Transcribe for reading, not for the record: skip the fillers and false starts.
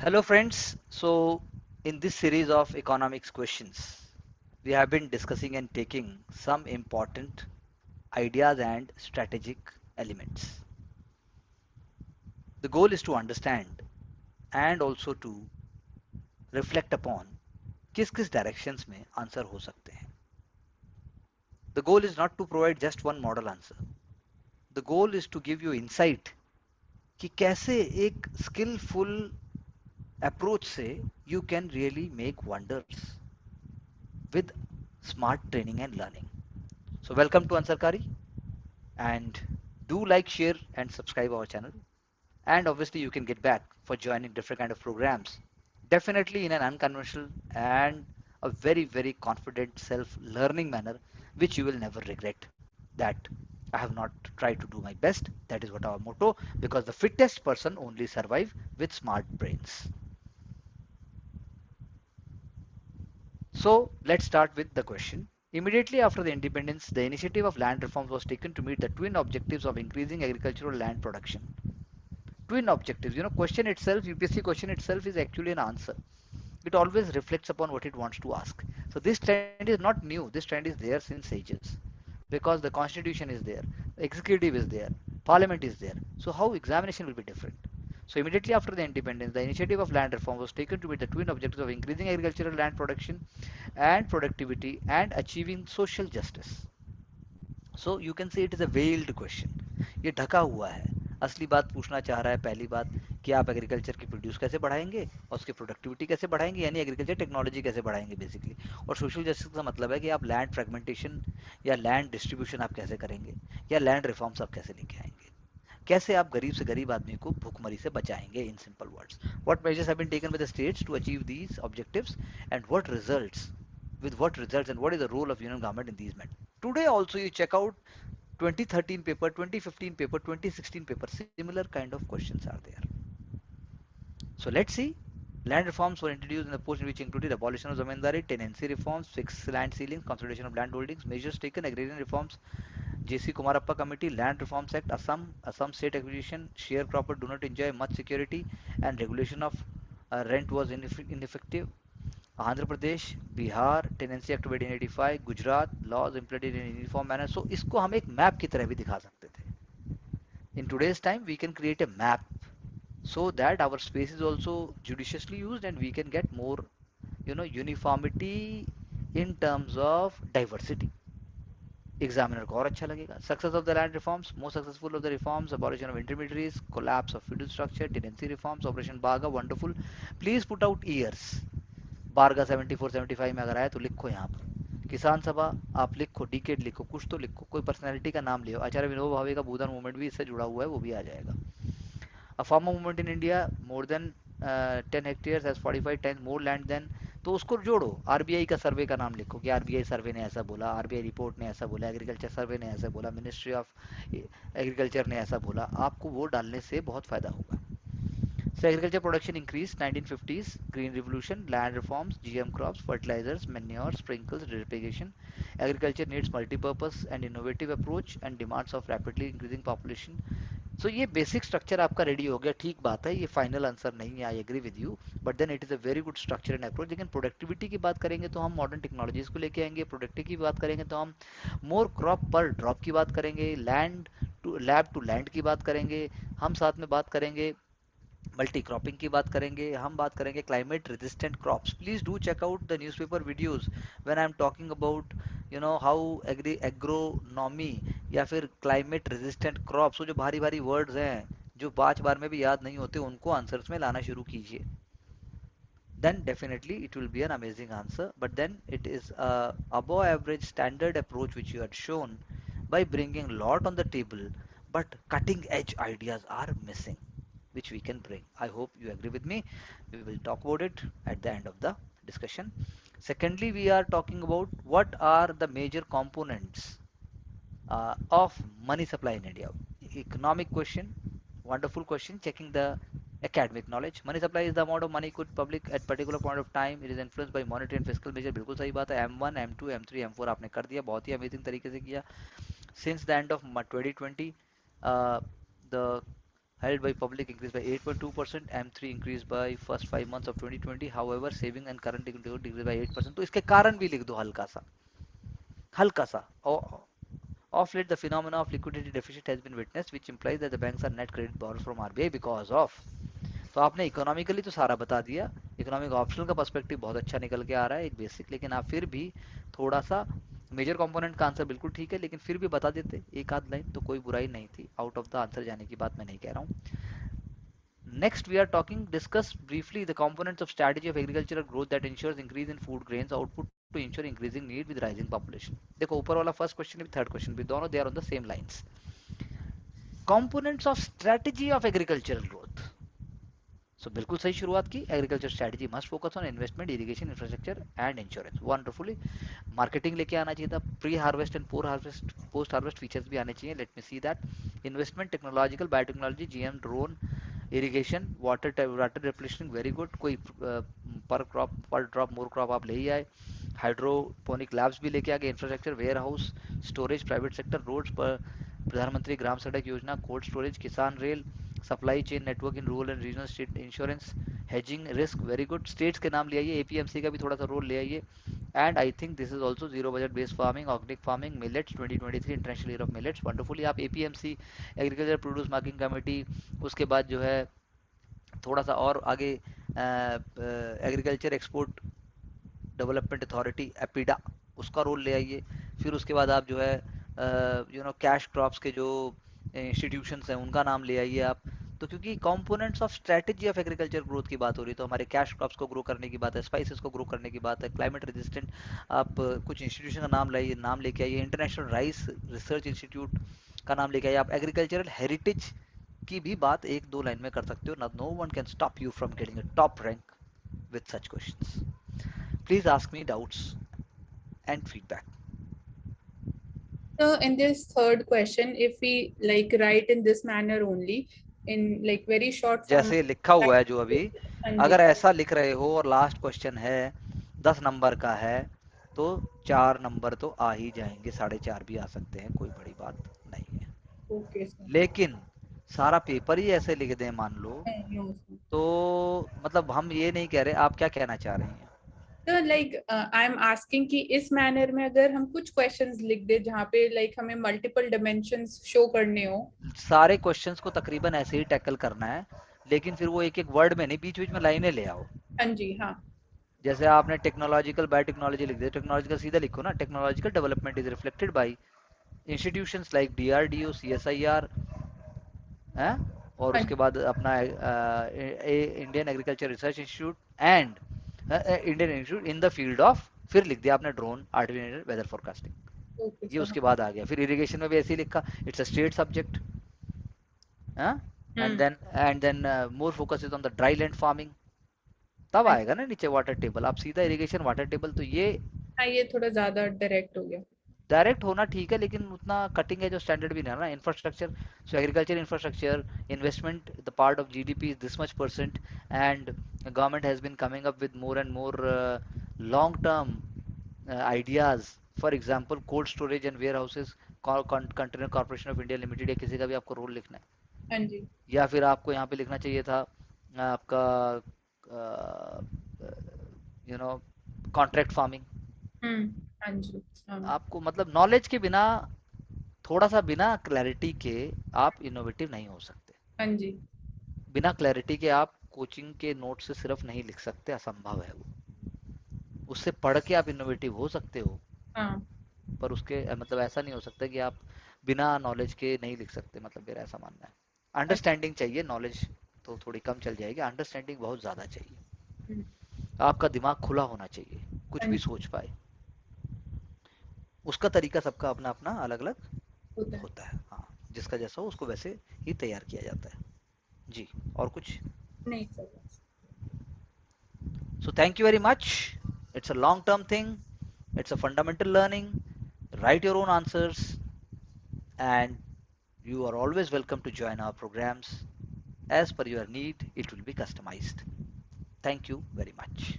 Hello friends. So in this series of economics questions, we have been discussing and taking some important ideas and strategic elements. The goal is to understand and also to reflect upon किस किस directions में answer हो सकते हैं. The goal is not to provide just one model answer. The goal is to give you insight कि कैसे एक skillful approach से you can really make wonders with smart training and learning. So welcome to Ansarkari and do like, share and subscribe our channel. And obviously you can get back for joining different kind of programs. Definitely in an unconventional and a very, very confident self-learning manner, which you will never regret that I have not tried to do my best. That is what our motto, because the fittest person only survive with smart brains. So let's start with the question. Immediately after the independence, the initiative of land reforms was taken to meet the twin objectives of increasing agricultural land production. Twin objectives, question itself, UPSC question itself is actually an answer. It always reflects upon what it wants to ask. So this trend is not new. This trend is there since ages because the constitution is there, the executive is there, parliament is there. So how examination will be different? So immediately after the independence, the initiative of land reform was taken to meet the twin objectives of increasing agricultural land production and productivity and achieving social justice. So you can say it is a weld question. ये ढका हुआ है. असली बात पूछना चाह रहा है पहली बात कि आप एग्रीकल्चर की प्रोड्यूस कैसे बढ़ाएंगे और उसकी प्रोडक्टिविटी कैसे बढ़ाएंगे, यानी एग्रीकल्चर टेक्नोलॉजी कैसे बढ़ाएंगे बेसिकली. और सोशल जस्टिस का मतलब है कि आप लैंड फ्रेगमेंटेशन या लैंड डिस्ट्रीब्यूशन आप कैसे करेंगे या लैंड रिफॉर्म्स आप कैसे लेके आएंगे, कैसे आप गरीब से गरीब आदमी को भूखमरी से बचाएंगे. In simple words, what measures have been taken by the states to achieve these objectives and what results, with what results and what is the role of union government in these men. Today also you check out 2013 paper, 2015 paper, 2016 paper, similar kind of questions are there. So let's see. Land reforms were introduced in the post which included abolition of zamindari, tenancy reforms, fixed land ceilings, consolidation of land holdings, measures taken, agrarian reforms, JC Kumarappa Committee, Land Reforms Act, Assam State Acquisition, sharecropper do not enjoy much security, and regulation of rent was ineffective. Andhra Pradesh, Bihar, Tenancy Act of 1885, Gujarat, laws implemented in uniform manner. So इसको हम एक map की तरह भी दिखा सकते थे. In today's time, we can create a map so that our space is also judiciously used and we can get more, uniformity in terms of diversity. Examiner को और अच्छा लगेगा. Success of the land reforms, most successful of the reforms, abolition of intermediaries, collapse of feudal structure, tenancy reforms, Operation Baga, wonderful. Please put out years. बारगा 74-75 में अगर आया तो लिखो यहाँ पर. किसान सभा आप लिखो, डिकेड लिखो, कुछ तो लिखो, कोई पर्सनैलिटी का नाम लियो. आचार्य विनोबा भावे का भूदान मूवमेंट भी इससे जुड़ा हुआ है, वो भी आ जाएगा. A farmer movement in India more than 10 hectares has 45 times more land than. तो उसको जोड़ो. आरबीआई का सर्वे का नाम लिखो कि आरबीआई सर्वे ने ऐसा बोला, आरबीआई रिपोर्ट ने ऐसा बोला, एग्रीकल्चर सर्वे ने ऐसा बोला, मिनिस्ट्री ऑफ एग्रीकल्चर ने ऐसा बोला. आपको वो डालने से बहुत फायदा होगा. So agriculture production increased 1950s, green revolution, land reforms, GM crops, fertilizers, manure, sprinkles, drip irrigation. Agriculture needs multi-purpose and innovative approach and demands of rapidly increasing population. सो ये बेसिक स्ट्रक्चर आपका रेडी हो गया. ठीक बात है, ये final answer नहीं है, I agree with you, but then it is a very good structure and approach. लेकिन प्रोडक्टिविटी की बात करेंगे तो हम मॉडर्न टेक्नोलॉजीज को लेके आएंगे. प्रोडक्टिविटी की बात करेंगे तो हम मोर क्रॉप पर ड्रॉप की बात करेंगे, land to lab to land की बात करेंगे. हम साथ में बात करेंगे मल्टी क्रॉपिंग की बात करेंगे, हम बात करेंगे climate resistant crops. Please do check out the newspaper videos when I am talking about how agronomy या फिर क्लाइमेट रेजिस्टेंट क्रॉप्स. वो जो भारी भारी वर्ड्स हैं जो 5 बार में भी याद नहीं होते, उनको आंसर्स में लाना शुरू कीजिए. then definitely it will be an amazing answer. But then it is a above average standard approach which you had shown by bringing a lot on the table, but cutting edge ideas are missing, which we can bring. I hope you agree with me. We will talk about it at the end of the discussion. Secondly, we are talking about what are the major components of money supply in India. Economic question, wonderful question, checking the academic knowledge. Money supply is the amount of money could public at particular point of time. It is influenced by monetary and fiscal measure. बिल्कुल सही बात है. M1, M2, M3, M4 आपने कर दिया, बहुत ही amazing तरीके से किया. Since the end of 2020, uh, the held by public increased by 8.2%, M3 increased by first 5 months of 2020, however saving and current account decreased by 8%. तो इसके कारण भी लिख दो हल्का सा, हल्का सा. Of late, the phenomena of liquidity deficit has been witnessed, which implies that the banks are net credit borrowers from RBI because of. तो आपने इकोनॉमिकली तो सारा बता दिया, इकोनॉमिक ऑप्शनल का पर्सपेक्टिव बहुत अच्छा निकल के आ रहा है, एक बेसिक, लेकिन आप फिर भी थोड़ा सा मेजर कंपोनेंट का आंसर बिल्कुल ठीक है, लेकिन फिर भी बता देते एक आध लाइन तो कोई बुराई नहीं थी. आउट ऑफ द आंसर जाने की बात मैं नहीं कह रहा हूँ. Next, we are talking, discuss briefly the components of strategy of agricultural growth that ensures increase in food grains output to ensure increasing need with rising population. देखो ऊपर वाला फर्स्ट क्वेश्चन भी थर्ड क्वेश्चन भी दोनों they are on the same lines. Components of strategy of agricultural growth. So बिल्कुल सही शुरुआत की. Agriculture strategy must focus on investment, irrigation, infrastructure and insurance. Wonderfully. Marketing लेके आना चाहिए था. Pre harvest and post harvest features भी आने चाहिए. Let me see that. Investment, technological, biotechnology, GM, drone, irrigation, water replenishing, very good. कोई पर crop पर ड्रॉप मोर क्रॉप आप ले ही आए. हाइड्रोपोनिक लैब्स भी लेके आ गए. Infrastructure, warehouse, storage, private sector, roads पर Pradhan Mantri Gram Sadak Yojana, cold storage, Kisan rail, supply chain network in rural and regional state, insurance, hedging, risk, very good. States के नाम ले आइए, एपीएमसी का भी थोड़ा सा रोल ले आइए. And I think this is also zero budget based farming, organic farming, millets 2023 international year of millets. Wonderfully. आप APMC, agriculture produce marketing committee, उसके बाद जो है थोड़ा सा और आगे agriculture export development authority, APEDA, उसका रोल ले आइए. फिर उसके बाद आप जो है कैश क्रॉप्स के जो इंस्टीट्यूशंस हैं उनका नाम ले आइए आप. तो क्योंकि components of strategy of agriculture growth की बात हो रही है, तो हमारे कैश क्रॉप्स को ग्रो करने की बात है, स्पाइसेस को ग्रो करने की बात है, क्लाइमेट रेजिस्टेंट आप कुछ इंस्टीट्यूशन का नाम लाइए, नाम लेके आइए. इंटरनेशनल राइस रिसर्च इंस्टीट्यूट का नाम लेके आइए. आप एग्रीकल्चरल हेरिटेज की भी बात एक दो लाइन में कर सकते हो. No one can stop you from getting a top rank with such questions. Please ask me doubts and feedback. So in this third question, if we like write in this manner only, in like very short form. जैसे लिखा हुआ है जो अभी, हाँ अगर जी. ऐसा लिख रहे हो और लास्ट क्वेश्चन है 10 नंबर का है, तो 4 नंबर तो आ ही जाएंगे, 4.5 भी आ सकते हैं, कोई बड़ी बात नहीं है. Okay, sir. लेकिन सारा पेपर ही ऐसे लिख दें मान लो, No, sir. तो मतलब हम ये नहीं कह रहे. आप क्या कहना चाह रहे हैं? तो लाइक आई एम आस्किंग कि इस मैनर में अगर हम कुछ क्वेश्चंस लिख दे जहाँ पे लाइक हमें मल्टीपल डिमेंशंस शो करने हो. सारे क्वेश्चंस को तकरीबन ऐसे ही टैकल करना है, लेकिन फिर वो एक एक वर्ड में नहीं, बीच बीच में लाइनें ले आओ. हाँ जी. हाँ. जैसे आपने टेक्नोलॉजिकल बायोटेक्नोलॉजी लिख दिया, टेक्नोलॉजिकल सीधा लिखो ना. Technological development is reflected by institutions like DRDO, CSIR है, और हाँ. उसके बाद अपना Indian agriculture research institute and Indian institute in the field of. फिर लिख दिया आपने drone, artificial weather forecasting. Okay ये सर. उसके बाद आ गया. फिर इरिगेशन में भी ऐसे ही लिखा, it's a state subject. Hmm. And then more focus is on the dry land farming. तब हाँ. आएगा ना नीचे वाटर टेबल. आप सीधा इरिगेशन वाटर टेबल, तो ये हाँ, ये थोड़ा ज्यादा डायरेक्ट हो गया. डायरेक्ट होना ठीक है, लेकिन उतना कटिंग है जो स्टैंडर्ड भी नहीं है ना. Infrastructure, so agriculture infrastructure investment, the part of GDP is this much percent, and government has been coming up with more and more long term ideas. For example cold storage and warehouses, container corporation of India limited, या किसी का भी आपको role लिखना है. हाँ जी. या फिर आपको यहाँ पे लिखना चाहिए था आपका यू नो कॉन्ट्रैक्ट फार्मिंग. हाँ जी. हाँ. आपको मतलब नॉलेज के बिना, थोड़ा सा बिना क्लैरिटी के आप इनोवेटिव नहीं हो सकते. हाँ जी. बिना क्लैरिटी के आप कोचिंग के नोट से सिर्फ नहीं लिख सकते, असंभव है वो. उससे पढ़ के आप इनोवेटिव हो सकते हो, हाँ. पर उसके मतलब ऐसा नहीं हो सकता कि आप बिना नॉलेज के नहीं लिख सकते. मतलब मेरा ऐसा मानना है. अंडरस्टैंडिंग चाहिए, नॉलेज तो थोड़ी कम चल जाएगी, अंडरस्टैंडिंग बहुत ज़्यादा चाहिए. हम्म, आपका दिमाग खुला होना चाहिए, कुछ हाँ भी जी. सोच पाए. उसका तरीका सबका अपना अपना अलग अलग होता है. होता है. हाँ, जिसका जैसा हो उसको वैसे ही तैयार किया जाता है. जी. और कुछ? नहीं sir. So thank you very much. It's a long term thing. It's a fundamental learning. Write your own answers, and you are always welcome to join our programs. As per your need, it will be customized. Thank you very much.